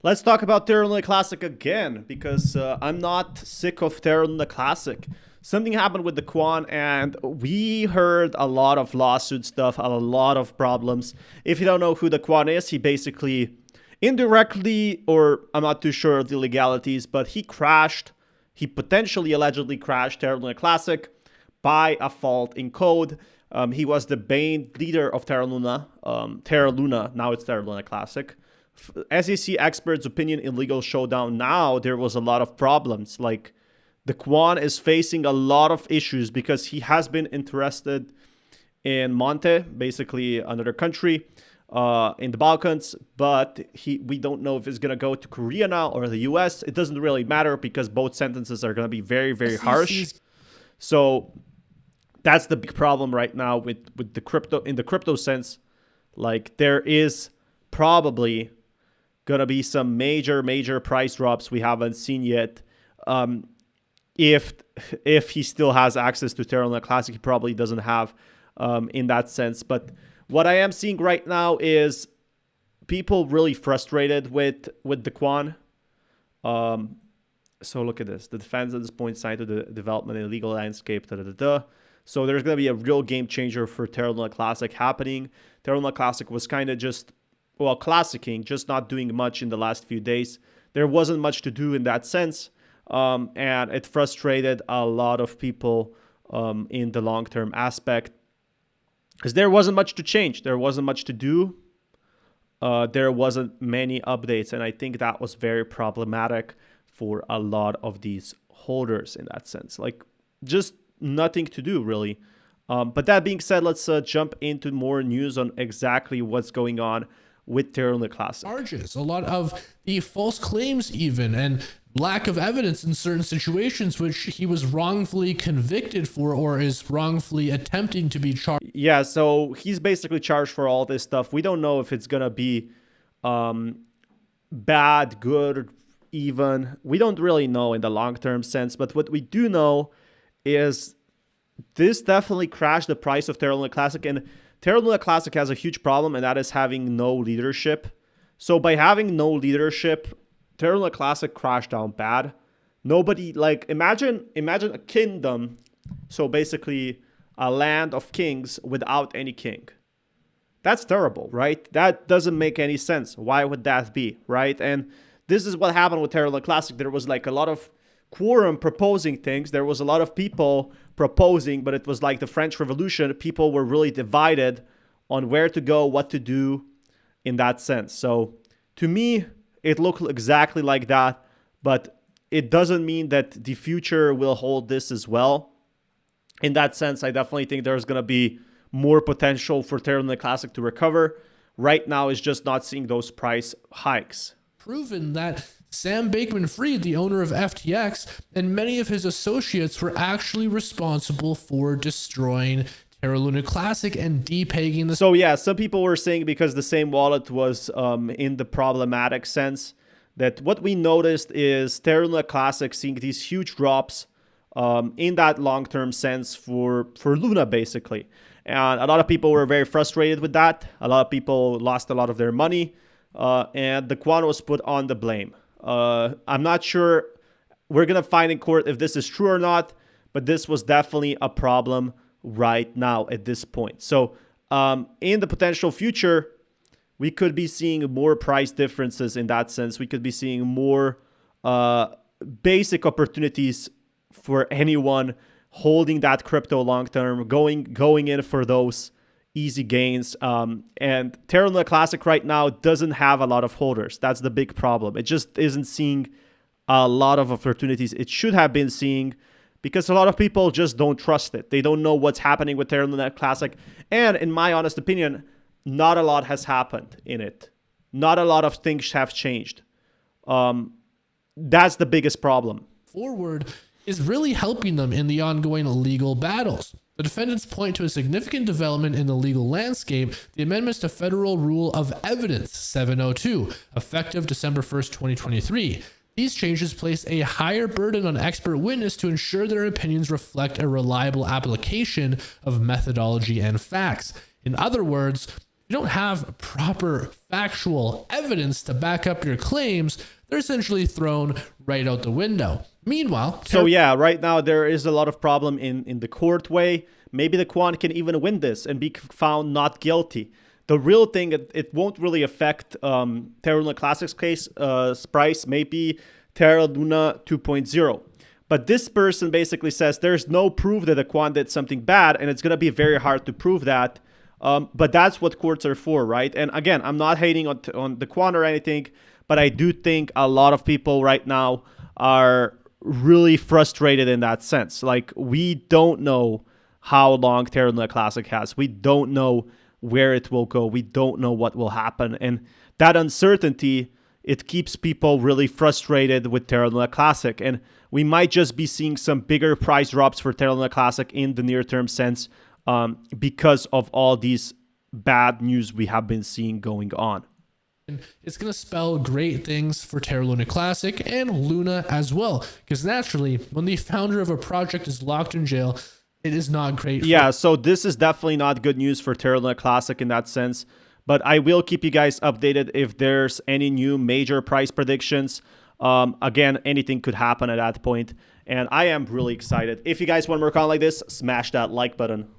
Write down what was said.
Let's talk about TERRA LUNC Classic again, because I'm not sick of TERRA LUNC Classic. Something happened with the Kwon, and we heard a lot of lawsuit stuff, a lot of problems. If you don't know who the Kwon is, he basically indirectly, or I'm not too sure of the legalities, but he potentially allegedly crashed TERRA LUNC Classic by a fault in code. He was the main leader of TERRA Luna, now it's TERRA LUNC Classic. SEC experts' opinion in legal showdown now, there was a lot of problems. Like, the Kwon is facing a lot of issues because he has been interested in Monte, basically another country in the Balkans, but we don't know if it's going to go to Korea now or the US. It doesn't really matter because both sentences are going to be very, very harsh. So that's the big problem right now with the crypto, in the crypto sense. Like, there is probably gonna be some major price drops we haven't seen yet. If he still has access to TERRA LUNC Classic, he probably doesn't have in that sense. But what I am seeing right now is people really frustrated with the Kwon. So look at this. The defense at this point signed to the development in the legal landscape. So there's going to be a real game changer for TERRA LUNC Classic happening. TERRA LUNC Classic was kind of just, well, classicing, just not doing much in the last few days. There wasn't much to do in that sense. And it frustrated a lot of people in the long-term aspect. Because there wasn't much to change. There wasn't much to do. There wasn't many updates. And I think that was very problematic for a lot of these holders in that sense. Like, just nothing to do, really. But that being said, let's jump into more news on exactly what's going on with TERRA LUNC Classic. Charges, a lot of the false claims even, and lack of evidence in certain situations which he was wrongfully convicted for or is wrongfully attempting to be charged. Yeah, so he's basically charged for all this stuff. We don't know if it's going to be bad, good, even. We don't really know in the long-term sense, but what we do know is this definitely crashed the price of TERRA LUNC Classic, and TERRA LUNC Classic has a huge problem, and that is having no leadership. So by having no leadership, TERRA LUNC Classic crashed down bad. Nobody, like, imagine a kingdom, so basically a land of kings without any king. That's terrible, right? That doesn't make any sense. Why would that be, right? And this is what happened with TERRA LUNC Classic. There was like a lot of quorum proposing things. There was a lot of people proposing, but it was like the French Revolution. People were really divided on where to go, what to do in that sense. So to me, it looked exactly like that, but it doesn't mean that the future will hold this as well. In that sense, I definitely think there's going to be more potential for TERRA LUNC Classic to recover. Right now, it's just not seeing those price hikes. Proven that Sam Bankman-Fried, the owner of FTX, and many of his associates were actually responsible for destroying TERRA LUNC Classic and depegging the... So yeah, some people were saying because the same wallet was in the problematic sense, that what we noticed is TERRA LUNC Classic seeing these huge drops in that long-term sense for Luna, basically. And a lot of people were very frustrated with that. A lot of people lost a lot of their money, and the Kwon was put on the blame. I'm not sure. We're going to find in court if this is true or not, but this was definitely a problem right now at this point. So in the potential future, we could be seeing more price differences in that sense. We could be seeing more basic opportunities for anyone holding that crypto long term, going in for those easy gains. And TERRA LUNC Classic right now doesn't have a lot of holders. That's the big problem. It just isn't seeing a lot of opportunities it should have been seeing, because a lot of people just don't trust it. They don't know what's happening with TERRA LUNC Classic. And in my honest opinion, not a lot has happened in it. Not a lot of things have changed. That's the biggest problem. Forward is really helping them in the ongoing legal battles. The defendants point to a significant development in the legal landscape, the amendments to Federal Rule of Evidence 702, effective December 1st, 2023. These changes place a higher burden on expert witness to ensure their opinions reflect a reliable application of methodology and facts. In other words, you don't have proper factual evidence to back up your claims, they're essentially thrown right out the window. Meanwhile, so yeah, right now there is a lot of problem in the court way. Maybe the Kwon can even win this and be found not guilty. The real thing, it won't really affect Terra Luna Classic's case price, maybe Terra Luna 2.0. But this person basically says there's no proof that the Kwon did something bad, and it's going to be very hard to prove that. But that's what courts are for, right? And again, I'm not hating on the Kwon or anything, but I do think a lot of people right now are really frustrated in that sense. Like, we don't know how long Terra Luna Classic has. We don't know where it will go. We don't know what will happen. And that uncertainty, it keeps people really frustrated with Terra Luna Classic. And we might just be seeing some bigger price drops for Terra Luna Classic in the near-term sense because of all these bad news we have been seeing going on. It's going to spell great things for Terra Luna Classic and Luna as well. Because naturally, when the founder of a project is locked in jail, it is not great. Yeah, so this is definitely not good news for Terra Luna Classic in that sense. But I will keep you guys updated if there's any new major price predictions. Again, anything could happen at that point. And I am really excited. If you guys want more content like this, smash that like button.